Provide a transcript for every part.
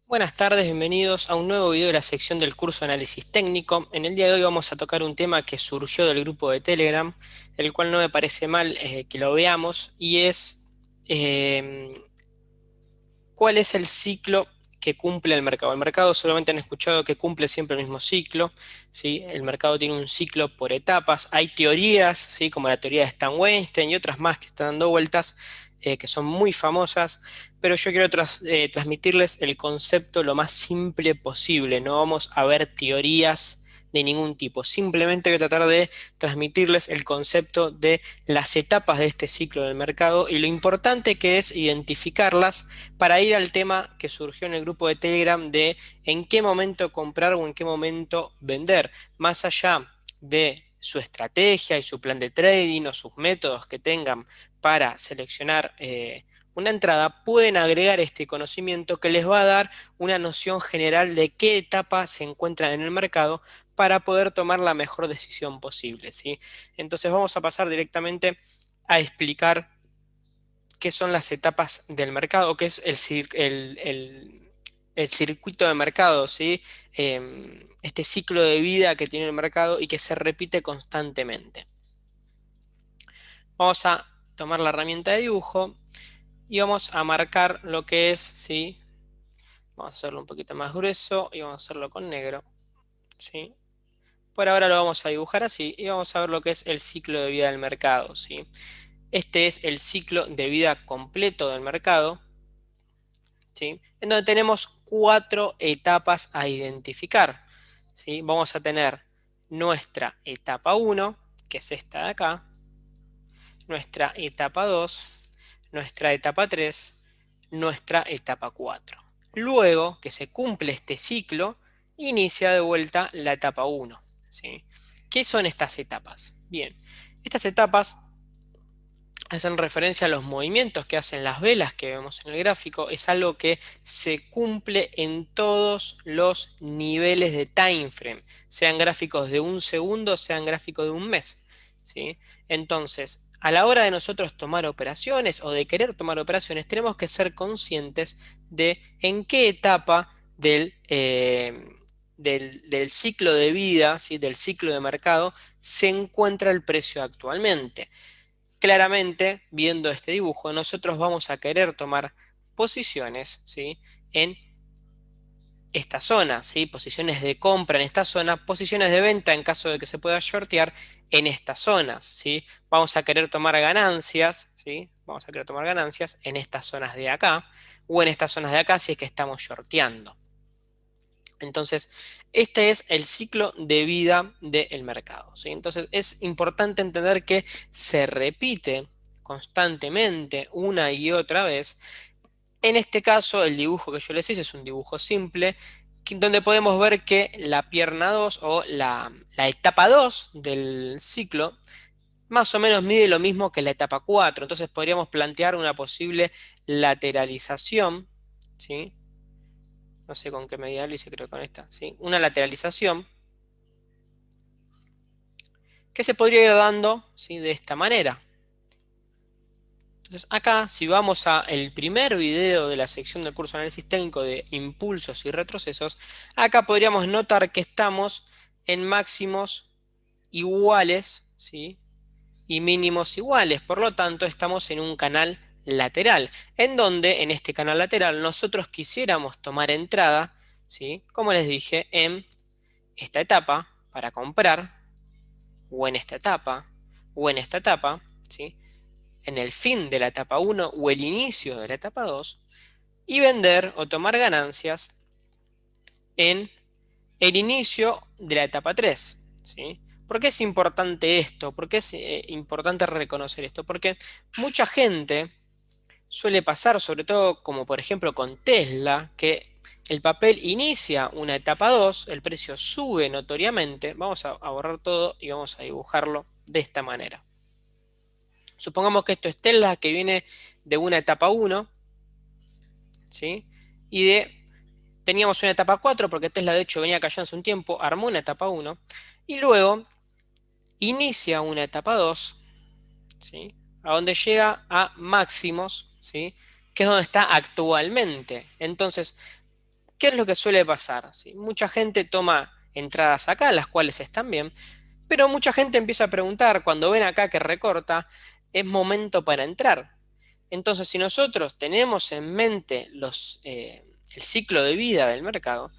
Buenas tardes, bienvenidos a un nuevo video de la sección del curso de análisis técnico. En el día de hoy vamos a tocar un tema que surgió del grupo de Telegram, el cual no me parece mal que lo veamos, y es eh, ¿cuál es el ciclo que cumple el mercado? El mercado solamente han escuchado que cumple siempre el mismo ciclo, ¿sí? El mercado tiene un ciclo por etapas. Hay teorías, ¿sí? Como la teoría de Stan-Weinstein y otras más que están dando vueltas, que son muy famosas, pero yo quiero transmitirles el concepto lo más simple posible. No vamos a ver teorías de ningún tipo. Simplemente voy a tratar de transmitirles el concepto de las etapas de este ciclo del mercado y lo importante que es identificarlas para ir al tema que surgió en el grupo de Telegram de en qué momento comprar o en qué momento vender, más allá de su estrategia y su plan de trading o sus métodos que tengan para seleccionar una entrada, pueden agregar este conocimiento que les va a dar una noción general de qué etapa se encuentran en el mercado para poder tomar la mejor decisión posible, ¿sí? Entonces vamos a pasar directamente a explicar qué son las etapas del mercado, qué es el circuito de mercado, ¿sí? Este ciclo de vida que tiene el mercado y que se repite constantemente. Vamos a tomar la herramienta de dibujo y vamos a marcar lo que es, ¿sí? Vamos a hacerlo un poquito más grueso y vamos a hacerlo con negro, ¿sí? Por ahora lo vamos a dibujar así y vamos a ver lo que es el ciclo de vida del mercado, ¿sí? Este es el ciclo de vida completo del mercado, ¿sí? En donde tenemos cuatro etapas a identificar, ¿sí? Vamos a tener nuestra etapa uno, que es esta de acá, nuestra etapa 2, nuestra etapa 3, nuestra etapa 4. Luego que se cumple este ciclo, inicia de vuelta la etapa uno, ¿sí? ¿Qué son estas etapas? Bien, estas etapas hacen referencia a los movimientos que hacen las velas que vemos en el gráfico. Es algo que se cumple en todos los niveles de time frame, sean gráficos de un segundo, sean gráficos de un mes, ¿sí? Entonces, a la hora de nosotros tomar operaciones o de querer tomar operaciones, tenemos que ser conscientes de en qué etapa del ciclo de vida, ¿sí? Del ciclo de mercado, se encuentra el precio actualmente. Claramente, viendo este dibujo, nosotros vamos a querer tomar posiciones, ¿sí? En esta zona, ¿sí? Posiciones de compra en esta zona, posiciones de venta en caso de que se pueda shortear en estas zonas, ¿sí? Vamos a querer tomar ganancias, ¿sí? Vamos a querer tomar ganancias en estas zonas de acá o en estas zonas de acá si es que estamos shorteando. Entonces, este es el ciclo de vida del mercado, ¿sí? Entonces, es importante entender que se repite constantemente una y otra vez. En este caso, el dibujo que yo les hice es un dibujo simple, donde podemos ver que la pierna 2 o la etapa 2 del ciclo más o menos mide lo mismo que la etapa 4. Entonces, podríamos plantear una posible lateralización, ¿sí? No sé con qué medida lo hice, creo que con esta, ¿sí? Una lateralización que se podría ir dando, ¿sí? De esta manera. Entonces acá, si vamos al primer video de la sección del curso de análisis técnico de impulsos y retrocesos, acá podríamos notar que estamos en máximos iguales, ¿sí? Y mínimos iguales. Por lo tanto, estamos en un canal lateral, en donde en este canal lateral nosotros quisiéramos tomar entrada, ¿sí? Como les dije, en esta etapa para comprar, o en esta etapa, o en esta etapa, ¿sí? En el fin de la etapa uno o el inicio de la etapa 2 y vender o tomar ganancias en el inicio de la etapa 3, ¿sí? ¿Por qué es importante esto? ¿Por qué es importante reconocer esto? Porque mucha gente suele pasar, sobre todo como por ejemplo con Tesla, que el papel inicia una etapa 2, el precio sube notoriamente. Vamos a borrar todo y vamos a dibujarlo de esta manera. Supongamos que esto es Tesla que viene de una etapa 1, ¿sí? Teníamos una etapa 4 porque Tesla de hecho venía cayendo hace un tiempo, armó una etapa 1 y luego inicia una etapa 2, ¿sí? A donde llega a máximos, ¿sí? Que es donde está actualmente. Entonces, ¿Qué es lo que suele pasar? ¿Sí? Mucha gente toma entradas acá, las cuales están bien, pero mucha gente empieza a preguntar, cuando ven acá que recorta, es momento para entrar. Entonces, si nosotros tenemos en mente el ciclo de vida del mercado,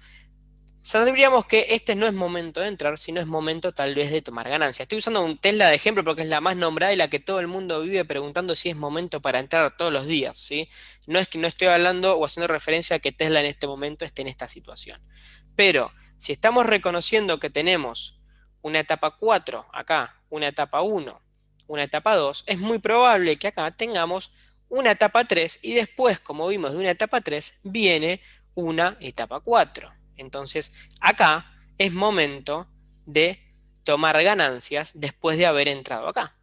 sabríamos que este no es momento de entrar, sino es momento tal vez de tomar ganancias. Estoy usando un Tesla de ejemplo porque es la más nombrada y la que todo el mundo vive preguntando si es momento para entrar todos los días, ¿sí? No es que no estoy hablando o haciendo referencia a que Tesla en este momento esté en esta situación. Pero si estamos reconociendo que tenemos una etapa 4 acá, una etapa 1, una etapa 2, es muy probable que acá tengamos una etapa 3 y después, como vimos de una etapa 3, viene una etapa 4. Entonces, acá es momento de tomar ganancias después de haber entrado acá,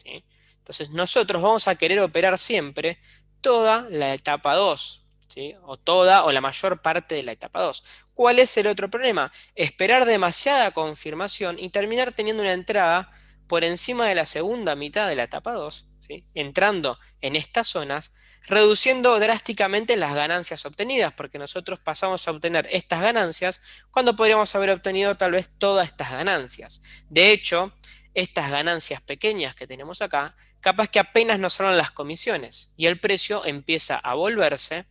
¿sí? Entonces, nosotros vamos a querer operar siempre toda la etapa 2, ¿sí? O toda o la mayor parte de la etapa 2. ¿Cuál es el otro problema? Esperar demasiada confirmación y terminar teniendo una entrada por encima de la segunda mitad de la etapa 2, ¿sí? Entrando en estas zonas, reduciendo drásticamente las ganancias obtenidas, porque nosotros pasamos a obtener estas ganancias cuando podríamos haber obtenido tal vez todas estas ganancias. De hecho, estas ganancias pequeñas que tenemos acá, capaz que apenas nos salen las comisiones y el precio empieza a volverse,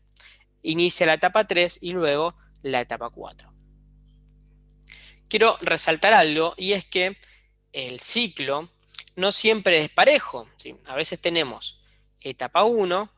inicia la etapa 3 y luego la etapa 4. Quiero resaltar algo y es que el ciclo no siempre es parejo, ¿sí? A veces tenemos etapa 1,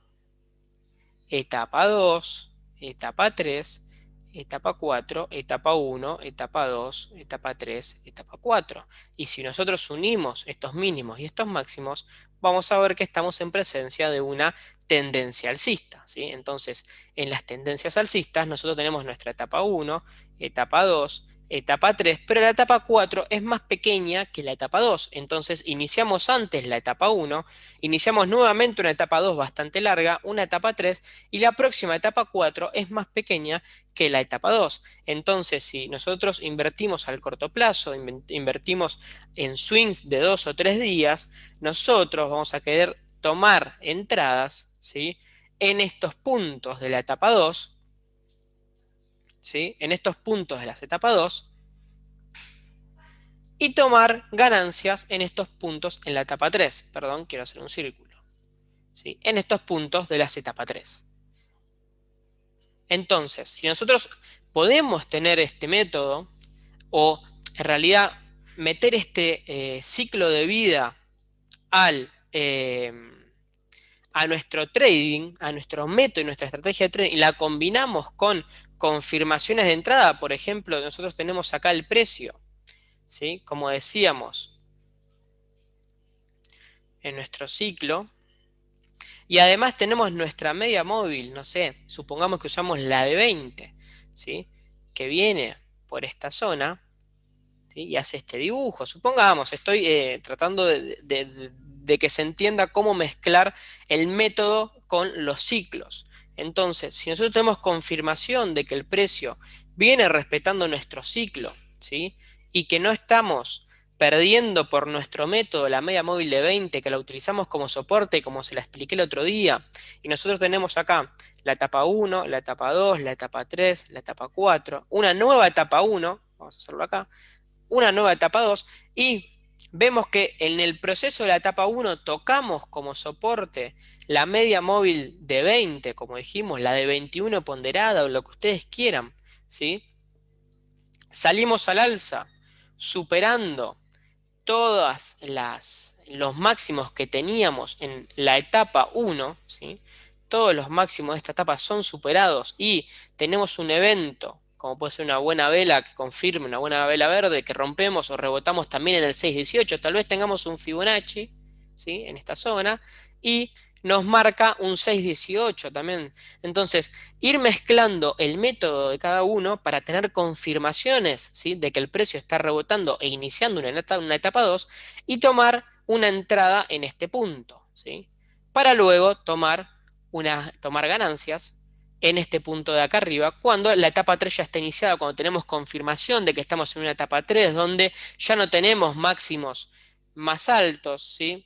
etapa 2, etapa 3, etapa 4, etapa 1, etapa 2, etapa 3, etapa 4. Y si nosotros unimos estos mínimos y estos máximos, vamos a ver que estamos en presencia de una tendencia alcista, ¿sí? Entonces, en las tendencias alcistas, nosotros tenemos nuestra etapa 1, etapa 2, etapa 3, pero la etapa 4 es más pequeña que la etapa 2. Entonces, iniciamos antes la etapa 1, iniciamos nuevamente una etapa 2 bastante larga, una etapa 3, y la próxima etapa 4 es más pequeña que la etapa 2. Entonces, si nosotros invertimos al corto plazo, invertimos en swings de 2 o 3 días, nosotros vamos a querer tomar entradas, ¿sí? En estos puntos de la etapa 2, ¿sí? En estos puntos de la etapa 2, y tomar ganancias en estos puntos en la etapa 3. Perdón, quiero hacer un círculo, ¿sí? En estos puntos de la etapa 3. Entonces, si nosotros podemos tener este método, o en realidad meter este ciclo de vida al, a nuestro trading, a nuestro método y nuestra estrategia de trading, y la combinamos con confirmaciones de entrada, por ejemplo, nosotros tenemos acá el precio, ¿sí? Como decíamos en nuestro ciclo, y además tenemos nuestra media móvil, no sé, supongamos que usamos la de 20, ¿sí? Que viene por esta zona, ¿sí? Y hace este dibujo. Supongamos, estoy tratando de que se entienda cómo mezclar el método con los ciclos. Entonces, si nosotros tenemos confirmación de que el precio viene respetando nuestro ciclo, ¿sí? Y que no estamos perdiendo por nuestro método la media móvil de 20, que la utilizamos como soporte, como se la expliqué el otro día, y nosotros tenemos acá la etapa 1, la etapa 2, la etapa 3, la etapa 4, una nueva etapa 1, vamos a hacerlo acá, una nueva etapa 2, y vemos que en el proceso de la etapa 1 tocamos como soporte la media móvil de 20, como dijimos, la de 21 ponderada o lo que ustedes quieran, ¿sí? Salimos al alza, superando todas los máximos que teníamos en la etapa 1, ¿sí? Todos los máximos de esta etapa son superados y tenemos un evento, como puede ser una buena vela que confirme, una buena vela verde que rompemos o rebotamos también en el 618, tal vez tengamos un Fibonacci, ¿sí? En esta zona, y nos marca un 618 también. Entonces, ir mezclando el método de cada uno para tener confirmaciones, ¿sí? De que el precio está rebotando e iniciando una etapa 2 y tomar una entrada en este punto, ¿sí? Para luego tomar ganancias en este punto de acá arriba, cuando la etapa 3 ya está iniciada, cuando tenemos confirmación de que estamos en una etapa 3, donde ya no tenemos máximos más altos, ¿sí?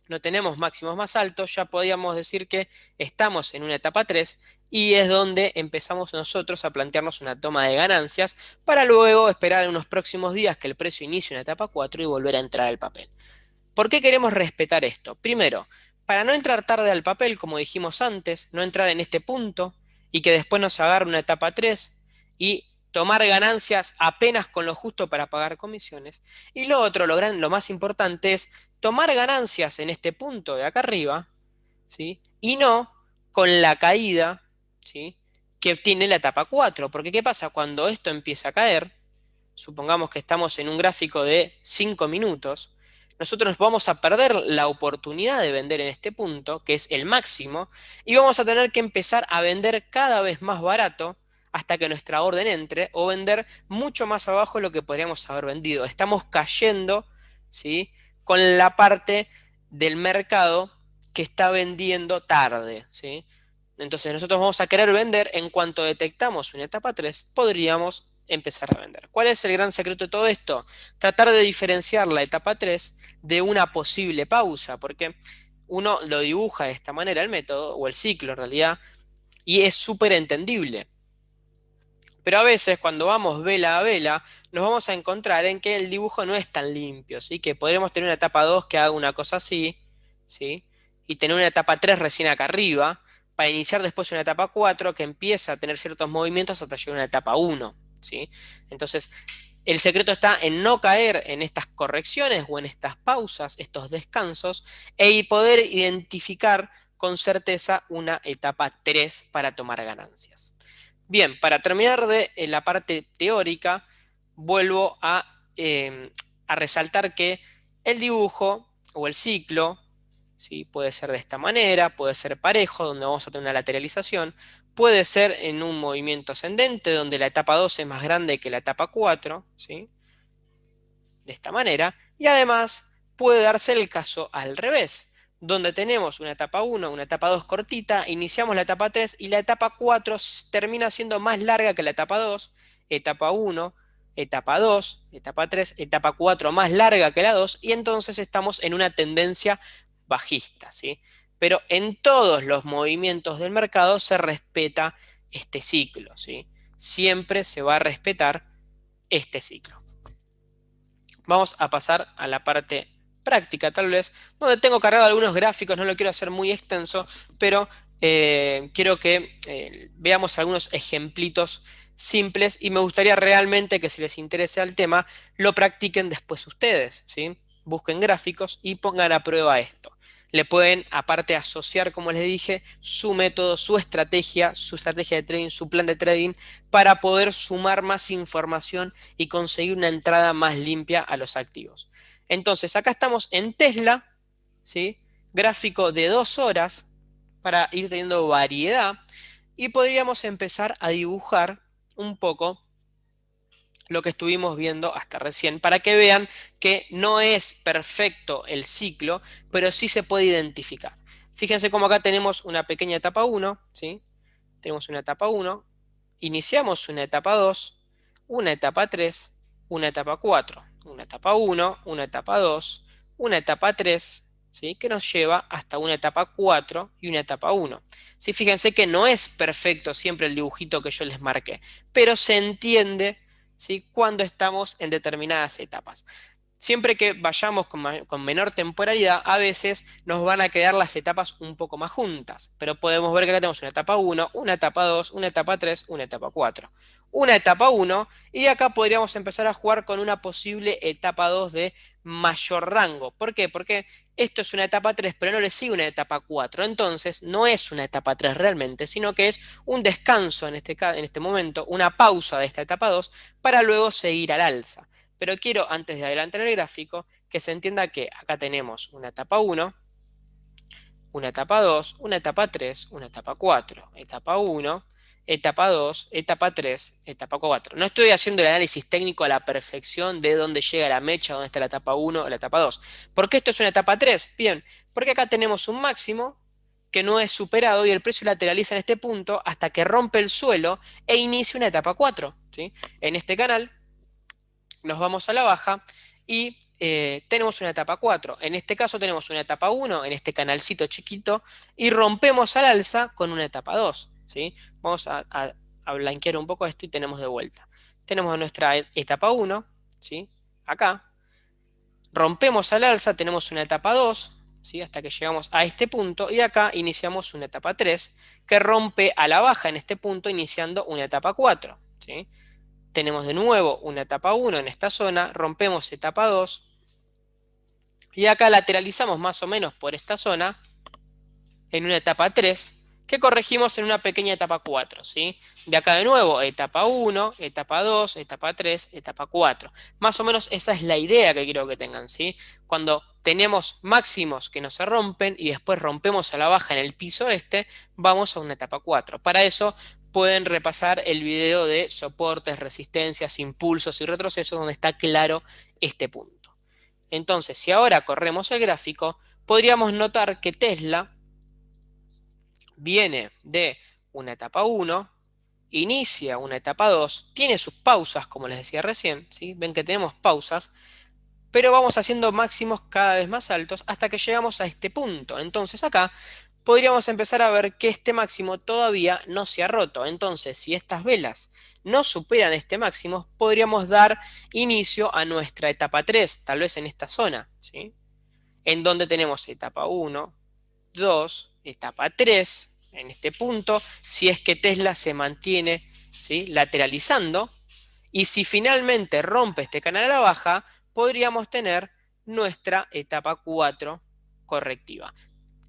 no tenemos máximos más altos, ya podríamos decir que estamos en una etapa 3 y es donde empezamos nosotros a plantearnos una toma de ganancias para luego esperar unos próximos días que el precio inicie una etapa 4 y volver a entrar al papel. ¿Por qué queremos respetar esto? Primero, para no entrar tarde al papel, como dijimos antes, no entrar en este punto y que después nos agarre una etapa 3 y tomar ganancias apenas con lo justo para pagar comisiones. Y lo otro, lo más importante es tomar ganancias en este punto de acá arriba, ¿sí? Y no con la caída, ¿sí? Que tiene la etapa 4. Porque ¿qué pasa? Cuando esto empieza a caer, supongamos que estamos en un gráfico de 5 minutos, nosotros vamos a perder la oportunidad de vender en este punto, que es el máximo, y vamos a tener que empezar a vender cada vez más barato hasta que nuestra orden entre, o vender mucho más abajo de lo que podríamos haber vendido. Estamos cayendo, ¿sí? Con la parte del mercado que está vendiendo tarde, ¿sí? Entonces nosotros vamos a querer vender en cuanto detectamos una etapa 3, podríamos empezar a vender. ¿Cuál es el gran secreto de todo esto? Tratar de diferenciar la etapa 3 de una posible pausa, porque uno lo dibuja de esta manera el método, o el ciclo en realidad, y es súper entendible. Pero a veces cuando vamos vela a vela, nos vamos a encontrar en que el dibujo no es tan limpio, ¿sí? Que podremos tener una etapa 2 que haga una cosa así, ¿sí? Y tener una etapa 3 recién acá arriba, para iniciar después una etapa 4 que empieza a tener ciertos movimientos hasta llegar a una etapa 1, ¿sí? Entonces, el secreto está en no caer en estas correcciones o en estas pausas, estos descansos, poder identificar con certeza una etapa 3 para tomar ganancias. Bien, para terminar de la parte teórica, vuelvo a resaltar que el dibujo o el ciclo, ¿sí? Puede ser de esta manera, puede ser parejo, donde vamos a tener una lateralización, puede ser en un movimiento ascendente, donde la etapa 2 es más grande que la etapa 4, ¿sí? De esta manera, y además puede darse el caso al revés, donde tenemos una etapa 1, una etapa 2 cortita, iniciamos la etapa 3 y la etapa 4 termina siendo más larga que la etapa 2, etapa 1, etapa 2, etapa 3, etapa 4 más larga que la 2 y entonces estamos en una tendencia bajista, ¿sí? Pero en todos los movimientos del mercado se respeta este ciclo, ¿sí? Siempre se va a respetar este ciclo. Vamos a pasar a la parte práctica, tal vez, donde tengo cargado algunos gráficos, no lo quiero hacer muy extenso, pero quiero que veamos algunos ejemplitos simples y me gustaría realmente que si les interesa el tema, lo practiquen después ustedes, ¿sí? Busquen gráficos y pongan a prueba esto. Le pueden, aparte, asociar, como les dije, su método, su estrategia de trading, su plan de trading, para poder sumar más información y conseguir una entrada más limpia a los activos. Entonces, acá estamos en Tesla, ¿sí? Gráfico de 2 horas para ir teniendo variedad y podríamos empezar a dibujar un poco lo que estuvimos viendo hasta recién, para que vean que no es perfecto el ciclo, pero sí se puede identificar. Fíjense cómo acá tenemos una pequeña etapa 1, ¿sí? Tenemos una etapa 1, iniciamos una etapa 2, una etapa 3, una etapa 4, una etapa 1, una etapa 2, una etapa 3, ¿sí? Que nos lleva hasta una etapa 4 y una etapa 1. ¿Sí? Fíjense que no es perfecto siempre el dibujito que yo les marqué, pero se entiende, ¿sí? Cuando estamos en determinadas etapas. Siempre que vayamos con menor temporalidad, a veces nos van a quedar las etapas un poco más juntas, pero podemos ver que acá tenemos una etapa 1, una etapa 2, una etapa 3, una etapa 4. Una etapa 1 y de acá podríamos empezar a jugar con una posible etapa 2 de mayor rango. ¿Por qué? Porque esto es una etapa 3, pero no le sigue una etapa 4. Entonces no es una etapa 3 realmente, sino que es un descanso en este momento, una pausa de esta etapa 2 para luego seguir al alza. Pero quiero, antes de adelantar el gráfico, que se entienda que acá tenemos una etapa 1, una etapa 2, una etapa 3, una etapa 4, etapa 1, etapa 2, etapa 3, etapa 4. No estoy haciendo el análisis técnico a la perfección de dónde llega la mecha, dónde está la etapa 1 o la etapa 2. ¿Por qué esto es una etapa 3? Bien, porque acá tenemos un máximo que no es superado y el precio lateraliza en este punto hasta que rompe el suelo e inicia una etapa 4, ¿sí? En este canal nos vamos a la baja y tenemos una etapa 4. En este caso tenemos una etapa 1 en este canalcito chiquito y rompemos al alza con una etapa 2, ¿sí? Vamos a blanquear un poco esto y tenemos de vuelta. Tenemos nuestra etapa 1, ¿sí? Acá. Rompemos al alza, tenemos una etapa 2, ¿sí? Hasta que llegamos a este punto y acá iniciamos una etapa 3 que rompe a la baja en este punto iniciando una etapa 4, ¿sí? Tenemos de nuevo una etapa 1 en esta zona, rompemos etapa 2 y acá lateralizamos más o menos por esta zona en una etapa 3 que corregimos en una pequeña etapa 4, ¿sí? De acá de nuevo, etapa 1, etapa 2, etapa 3, etapa 4. Más o menos esa es la idea que quiero que tengan, ¿sí? Cuando tenemos máximos que no se rompen y después rompemos a la baja en el piso este, vamos a una etapa 4. Para eso pueden repasar el video de soportes, resistencias, impulsos y retrocesos donde está claro este punto. Entonces, si ahora corremos el gráfico, podríamos notar que Tesla viene de una etapa 1, inicia una etapa 2, tiene sus pausas, como les decía recién, ¿sí? Ven que tenemos pausas, pero vamos haciendo máximos cada vez más altos hasta que llegamos a este punto. Entonces acá podríamos empezar a ver que este máximo todavía no se ha roto. Entonces, si estas velas no superan este máximo, podríamos dar inicio a nuestra etapa 3, tal vez en esta zona, ¿sí? En donde tenemos etapa 1, 2, etapa 3, en este punto, si es que Tesla se mantiene, ¿sí?, lateralizando, y si finalmente rompe este canal a la baja, podríamos tener nuestra etapa 4 correctiva.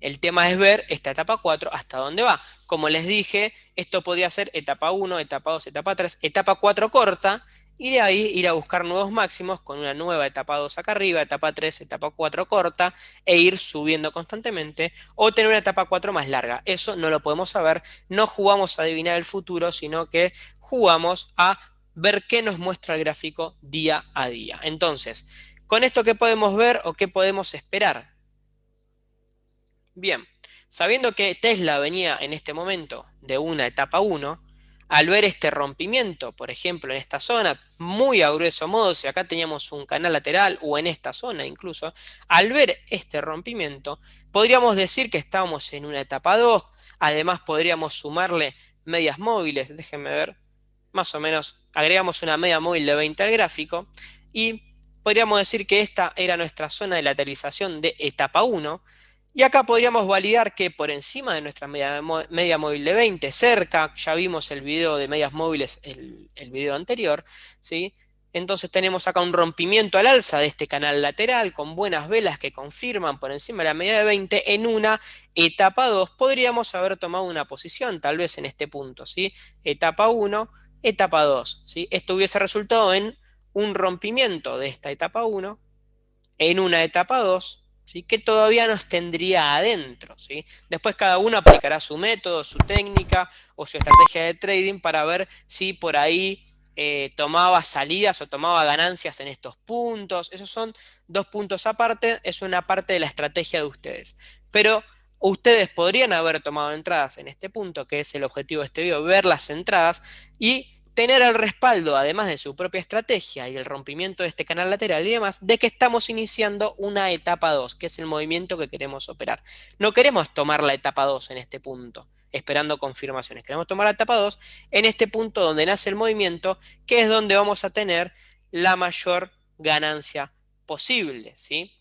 El tema es ver esta etapa 4 hasta dónde va. Como les dije, esto podría ser etapa 1, etapa 2, etapa 3, etapa 4 corta, y de ahí ir a buscar nuevos máximos con una nueva etapa 2 acá arriba, etapa 3, etapa 4 corta, e ir subiendo constantemente, o tener una etapa 4 más larga. Eso no lo podemos saber, no jugamos a adivinar el futuro, sino que jugamos a ver qué nos muestra el gráfico día a día. Entonces, con esto, ¿qué podemos ver o qué podemos esperar? Bien, sabiendo que Tesla venía en este momento de una etapa 1, al ver este rompimiento, por ejemplo, en esta zona, muy a grueso modo, si acá teníamos un canal lateral o en esta zona incluso, al ver este rompimiento, podríamos decir que estábamos en una etapa 2, además podríamos sumarle medias móviles, déjenme ver, más o menos agregamos una media móvil de 20 al gráfico y podríamos decir que esta era nuestra zona de lateralización de etapa 1. Y acá podríamos validar que por encima de nuestra media móvil de 20, cerca, ya vimos el video de medias móviles, el video anterior, ¿sí? Entonces tenemos acá un rompimiento al alza de este canal lateral con buenas velas que confirman por encima de la media de 20 en una etapa 2. Podríamos haber tomado una posición, tal vez en este punto, ¿sí? Etapa 1, etapa 2, ¿sí? Esto hubiese resultado en un rompimiento de esta etapa 1 en una etapa 2, ¿sí?, que todavía nos tendría adentro, ¿sí? Después cada uno aplicará su método, su técnica o su estrategia de trading para ver si por ahí tomaba salidas o tomaba ganancias en estos puntos. Esos son dos puntos aparte, es una parte de la estrategia de ustedes. Pero ustedes podrían haber tomado entradas en este punto, que es el objetivo de este video, ver las entradas y tener el respaldo, además de su propia estrategia y el rompimiento de este canal lateral y demás, de que estamos iniciando una etapa 2, que es el movimiento que queremos operar. No queremos tomar la etapa 2 en este punto, esperando confirmaciones. Queremos tomar la etapa 2 en este punto donde nace el movimiento, que es donde vamos a tener la mayor ganancia posible, ¿sí?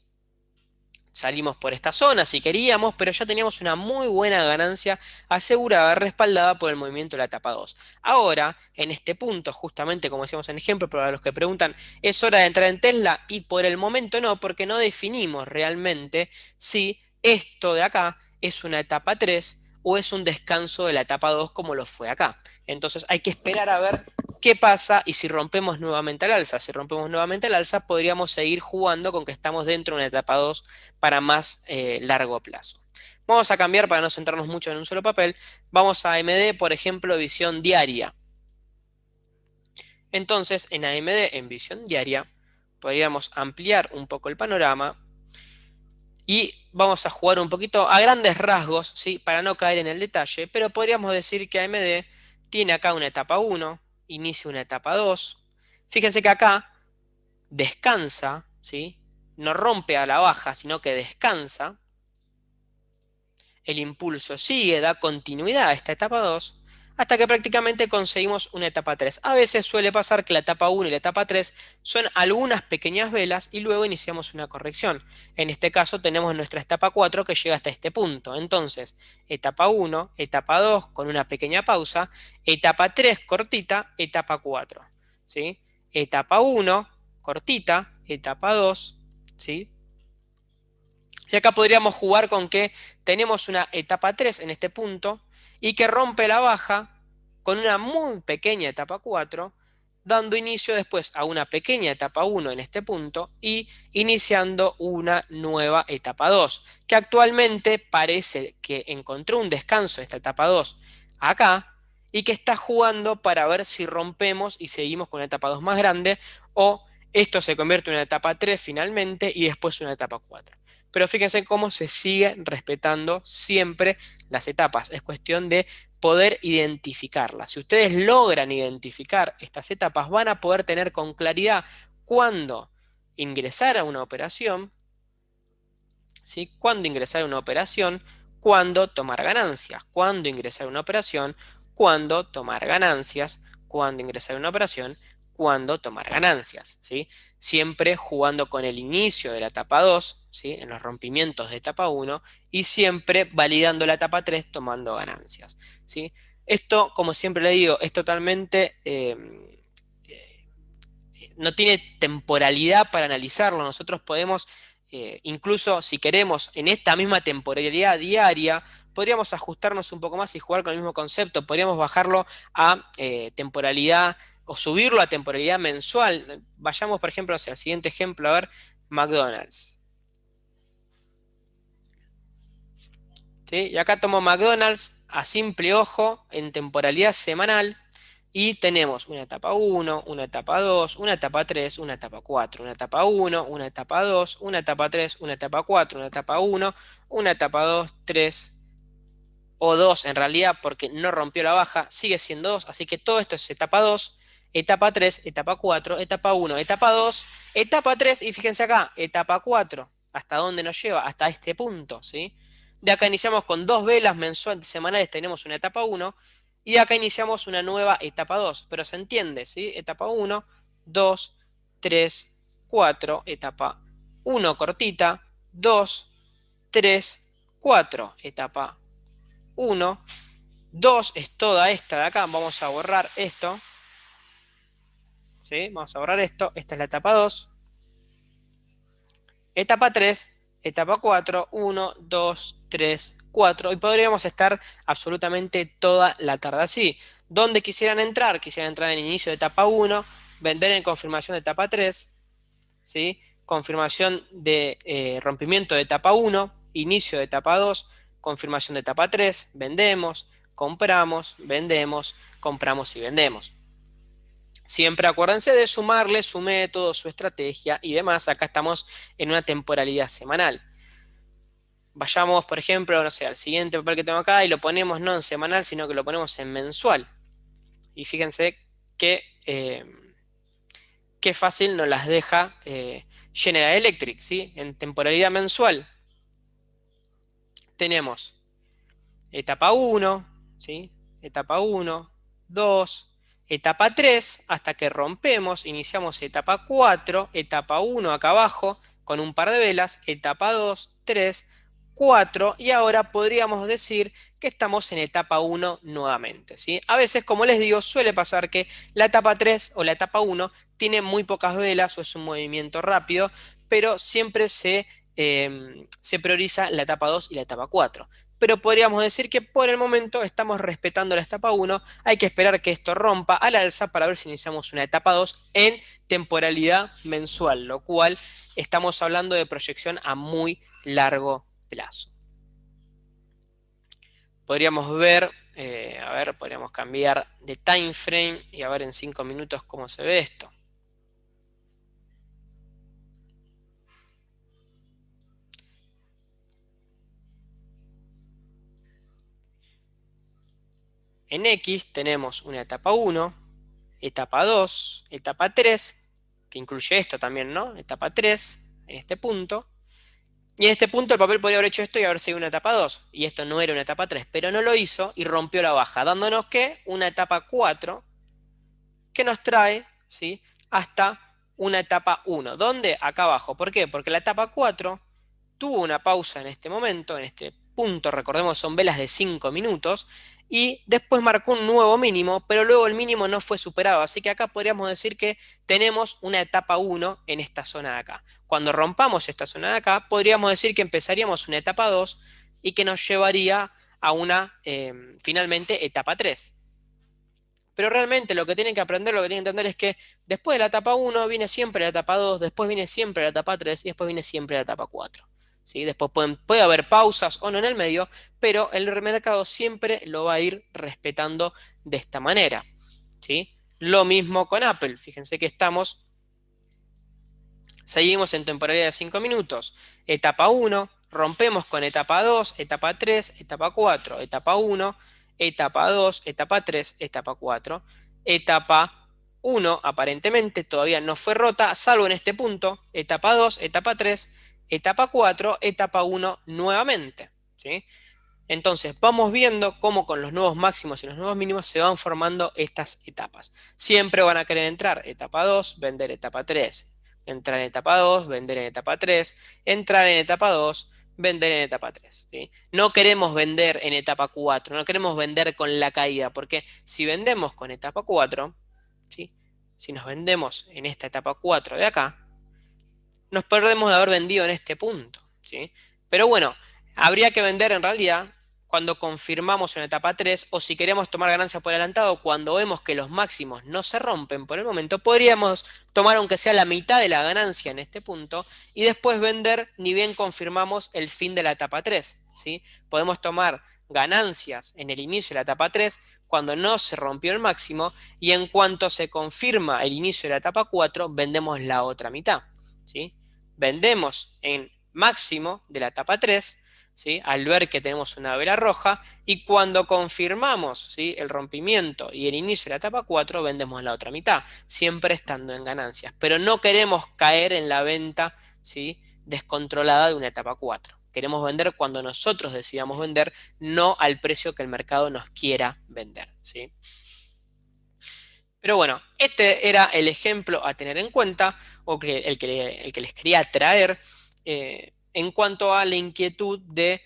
Salimos por esta zona si queríamos, pero ya teníamos una muy buena ganancia asegurada, respaldada por el movimiento de la etapa 2. Ahora, en este punto, justamente como decíamos en ejemplo, para los que preguntan, ¿es hora de entrar en Tesla? Y por el momento no, porque no definimos realmente si esto de acá es una etapa 3 o es un descanso de la etapa 2 como lo fue acá. Entonces hay que esperar a ver qué pasa y si rompemos nuevamente al alza. Si rompemos nuevamente al alza, podríamos seguir jugando con que estamos dentro de una etapa 2 para más largo plazo. Vamos a cambiar para no centrarnos mucho en un solo papel. Vamos a AMD, por ejemplo, visión diaria. Entonces, en AMD, en visión diaria, podríamos ampliar un poco el panorama y vamos a jugar un poquito a grandes rasgos, ¿sí?, para no caer en el detalle, pero podríamos decir que AMD tiene acá una etapa 1, inicia una etapa 2. Fíjense que acá descansa, ¿sí?, no rompe a la baja, sino que descansa. El impulso sigue, da continuidad a esta etapa 2, hasta que prácticamente conseguimos una etapa 3. A veces suele pasar que la etapa 1 y la etapa 3 son algunas pequeñas velas y luego iniciamos una corrección. En este caso tenemos nuestra etapa 4 que llega hasta este punto. Entonces, etapa 1, etapa 2 con una pequeña pausa, etapa 3 cortita, etapa 4. ¿Sí? Etapa 1 cortita, etapa 2, ¿sí? Y acá podríamos jugar con que tenemos una etapa 3 en este punto y que rompe la baja con una muy pequeña etapa 4, dando inicio después a una pequeña etapa 1 en este punto y iniciando una nueva etapa 2, que actualmente parece que encontró un descanso esta etapa 2 acá y que está jugando para ver si rompemos y seguimos con una etapa 2 más grande o esto se convierte en una etapa 3 finalmente y después una etapa 4. Pero fíjense cómo se sigue respetando siempre las etapas. Es cuestión de poder identificarlas. Si ustedes logran identificar estas etapas, van a poder tener con claridad cuándo ingresar a una operación, ¿sí? Cuándo ingresar a una operación, cuándo tomar ganancias, cuándo ingresar a una operación, cuándo tomar ganancias, cuándo ingresar a una operación, cuándo tomar ganancias, ¿sí? Siempre jugando con el inicio de la etapa 2, ¿sí? En los rompimientos de etapa 1 y siempre validando la etapa 3 tomando ganancias, ¿sí? Esto, como siempre le digo, es totalmente... no tiene temporalidad para analizarlo. Nosotros podemos, incluso si queremos, en esta misma temporalidad diaria, podríamos ajustarnos un poco más y jugar con el mismo concepto. Podríamos bajarlo a temporalidad o subirlo a temporalidad mensual. Vayamos, por ejemplo, hacia el siguiente ejemplo, a ver, McDonald's. ¿Sí? Y acá tomo McDonald's a simple ojo en temporalidad semanal. Y tenemos una etapa 1, una etapa 2, una etapa 3, una etapa 4, una etapa 1, una etapa 2, una etapa 3, una etapa 4, una etapa 1, una etapa 2, 3 o 2 en realidad porque no rompió la baja, sigue siendo 2, así que todo esto es etapa 2, etapa 3, etapa 4, etapa 1, etapa 2, etapa 3 y fíjense acá, etapa 4, ¿hasta dónde nos lleva? Hasta este punto, ¿sí? De acá iniciamos con dos velas mensuales, semanales, tenemos una etapa 1 y de acá iniciamos una nueva etapa 2, pero se entiende, ¿sí? Etapa 1, 2, 3, 4, etapa 1 cortita, 2, 3, 4, etapa 1, 2 es toda esta de acá, vamos a borrar esto, ¿sí? Vamos a borrar esto, esta es la etapa 2, etapa 3, etapa 4, 1, 2, 3, 4, y podríamos estar absolutamente toda la tarde así. ¿Dónde quisieran entrar? Quisieran entrar en inicio de etapa 1, vender en confirmación de etapa 3, ¿sí? Confirmación de rompimiento de etapa 1, inicio de etapa 2, confirmación de etapa 3, vendemos, compramos, vendemos, compramos y vendemos. Siempre acuérdense de sumarle su método, su estrategia y demás. Acá estamos en una temporalidad semanal. Vayamos, por ejemplo, no sé, al siguiente papel que tengo acá y lo ponemos no en semanal, sino que lo ponemos en mensual. Y fíjense que qué fácil nos las deja General Electric, ¿sí? En temporalidad mensual tenemos etapa 1, ¿sí? Etapa 1, 2, etapa 3, hasta que rompemos, iniciamos etapa 4, etapa 1 acá abajo, con un par de velas, etapa 2, 3, 4, y ahora podríamos decir que estamos en etapa 1 nuevamente, ¿sí? A veces, como les digo, suele pasar que la etapa 3 o la etapa 1 tiene muy pocas velas o es un movimiento rápido, pero siempre se prioriza la etapa 2 y la etapa 4, pero podríamos decir que por el momento estamos respetando la etapa 1, hay que esperar que esto rompa al alza para ver si iniciamos una etapa 2 en temporalidad mensual, lo cual estamos hablando de proyección a muy largo plazo. Podríamos ver, a ver, podríamos cambiar de time frame y a ver en 5 minutos cómo se ve esto. En X tenemos una etapa 1, etapa 2, etapa 3, que incluye esto también, ¿no? Etapa 3, en este punto. Y en este punto el papel podría haber hecho esto y haber sido una etapa 2. Y esto no era una etapa 3, pero no lo hizo y rompió la baja, dándonos que una etapa 4 que nos trae, ¿sí?, hasta una etapa 1. ¿Dónde? Acá abajo. ¿Por qué? Porque la etapa 4 tuvo una pausa en este momento, en este punto, recordemos son velas de 5 minutos, y después marcó un nuevo mínimo, pero luego el mínimo no fue superado, así que acá podríamos decir que tenemos una etapa 1 en esta zona de acá. Cuando rompamos esta zona de acá, podríamos decir que empezaríamos una etapa 2 y que nos llevaría a una, finalmente, etapa 3. Pero realmente lo que tienen que aprender, lo que tienen que entender es que después de la etapa 1 viene siempre la etapa 2, después viene siempre la etapa 3 y después viene siempre la etapa 4. ¿Sí? Después puede haber pausas o no en el medio, pero el mercado siempre lo va a ir respetando de esta manera. ¿Sí? Lo mismo con Apple. Fíjense que seguimos en temporalidad de 5 minutos. Etapa 1, rompemos con etapa 2, etapa 3, etapa 4, etapa 1, etapa 2, etapa 3, etapa 4. Etapa 1 aparentemente todavía no fue rota, salvo en este punto. Etapa 2, etapa 3, etapa 4, etapa 1 nuevamente. ¿Sí? Entonces, vamos viendo cómo con los nuevos máximos y los nuevos mínimos se van formando estas etapas. Siempre van a querer entrar etapa 2, vender etapa 3, entrar en etapa 2, vender en etapa 3, entrar en etapa 2, vender en etapa 3. ¿Sí? No queremos vender en etapa 4, no queremos vender con la caída, porque si vendemos con etapa 4, ¿sí?, si nos vendemos en esta etapa 4 de acá, nos perdemos de haber vendido en este punto. ¿Sí? Pero bueno, habría que vender en realidad cuando confirmamos una etapa 3 o si queremos tomar ganancias por adelantado, cuando vemos que los máximos no se rompen por el momento, podríamos tomar aunque sea la mitad de la ganancia en este punto y después vender ni bien confirmamos el fin de la etapa 3. ¿Sí? Podemos tomar ganancias en el inicio de la etapa 3 cuando no se rompió el máximo y en cuanto se confirma el inicio de la etapa 4 vendemos la otra mitad. ¿Sí? Vendemos en máximo de la etapa 3, ¿sí?, al ver que tenemos una vela roja, y cuando confirmamos, ¿sí?, el rompimiento y el inicio de la etapa 4, vendemos la otra mitad, siempre estando en ganancias. Pero no queremos caer en la venta, ¿sí?, descontrolada de una etapa 4. Queremos vender cuando nosotros decidamos vender, no al precio que el mercado nos quiera vender. ¿Sí? Pero bueno, este era el ejemplo a tener en cuenta, o el que les quería traer en cuanto a la inquietud de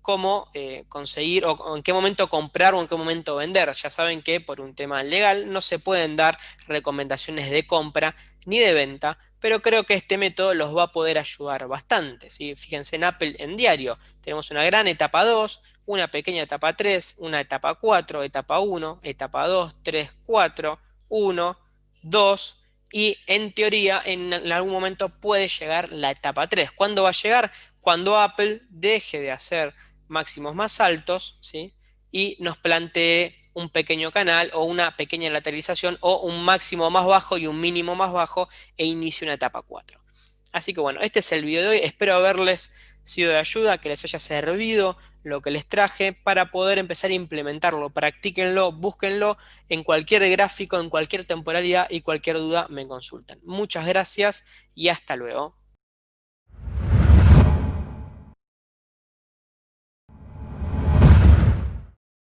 cómo conseguir o en qué momento comprar o en qué momento vender. Ya saben que por un tema legal no se pueden dar recomendaciones de compra ni de venta, pero creo que este método los va a poder ayudar bastante. ¿Sí? Fíjense en Apple en diario, tenemos una gran etapa 2, una pequeña etapa 3, una etapa 4, etapa 1, etapa 2, 3, 4, 1, 2 y en teoría en algún momento puede llegar la etapa 3. ¿Cuándo va a llegar? Cuando Apple deje de hacer máximos más altos, ¿sí?, y nos plantee un pequeño canal o una pequeña lateralización o un máximo más bajo y un mínimo más bajo e inicie una etapa 4. Así que bueno, este es el video de hoy. Espero haberles sido de ayuda, que les haya servido lo que les traje para poder empezar a implementarlo. Practíquenlo, búsquenlo en cualquier gráfico, en cualquier temporalidad y cualquier duda me consultan. Muchas gracias y hasta luego.